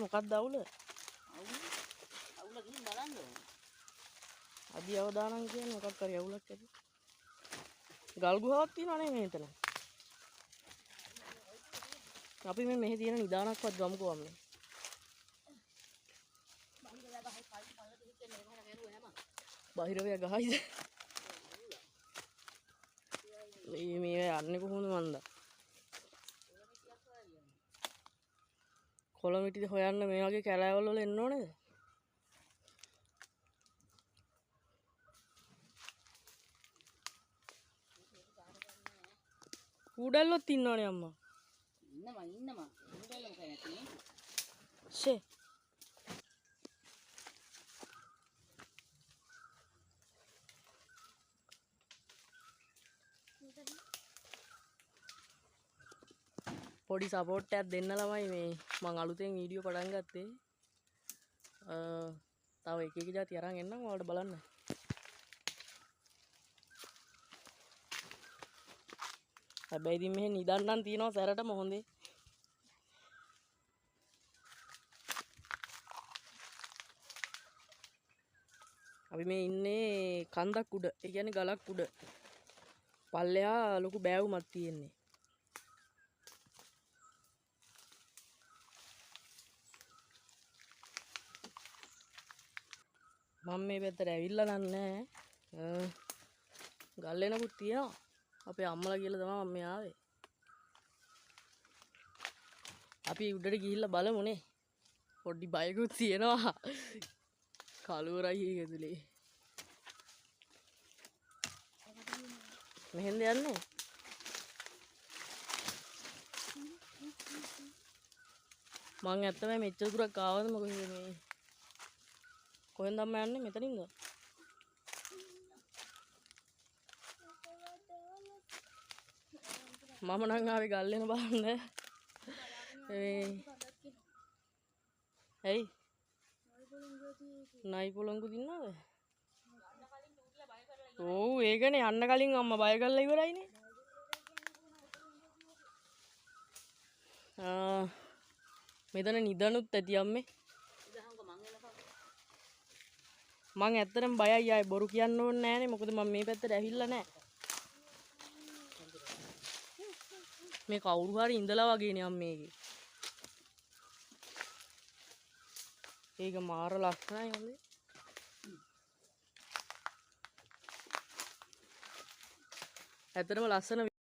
මොකක්ද අවුල? අවුල ගිහින් බලන්න ඕනේ. අධි අවදානම් කියන්නේ මොකක් හරි අවුලක් ඇති. ගල් ගුහාවක් තියෙනවනේ මේ මෙතන. අපි මේ මෙහි තියෙන නිදානක්වත් ගමුකෝ අම්මේ. බහිරවය ගහයිද? මේ යන්නේ කොහොමද මන්ද? කොළමිටිද හොයන්න මේ වගේ කැලෑවල් වල එන්න ඕනේද? කූඩල්ලොත් ඉන්නවනේ අම්මා. ඉන්නවා. කූඩල්ල මොකද නැති? ෂේ. පොඩි සපෝට් එකක් දෙන්න ළමයි මේ මම අලුතෙන් වීඩියෝ පටන් ගත්තේ. තව එක જાති අරන් එන්නම් ඔයාලට බලන්න. හැබැයි ඉතින් මෙහෙ නිදන්නම් තියනවා සැරටම හොඳේ. අපි මේ ඉන්නේ කන්දක් උඩ. ඒ කියන්නේ ගලක් උඩ. පල්ලෙහා ලොකු බෑවුමක් තියෙන්නේ. මම මේ පැත්තට ඇවිල්ලා නැහැ. ගල් එනකුත් තියෙනවා. අපේ අම්මලා කියලා තමයි මම ආවේ. අපි උඩට ගිහිල්ලා බලමුනේ. පොඩි බයකුත් තියෙනවා. කලුවරයි එක ඇතුලේ. මෙහෙන්ද යන්නේ? මං ඇත්තම මෙච්චර දුරක් ආවද මොකද මේ කොහෙන්ද අම්ම යන්නේ මෙතනින්ද? මම නම් ආවේ ගල් එන බලන්න. ඇයි? නයි පොළොංගු දින්නවද? ඔව් ඒකනේ යන්න කලින් අම්මා බය කරලා ඉවරයිනේ. මෙතන නිදනුත් ඇති අම්මේ. මං ඇත්තටම බයයි ආයේ බොරු කියන්න ඕනේ නෑනේ මොකද මම මේ පැත්තට ඇවිල්ලා නෑ. මේ කවුරු හරි ඉඳලා වගේනේ අම්මේගේ. ඒක මාර ලස්සනයි හොඳේ. ඇත්තටම ලස්සන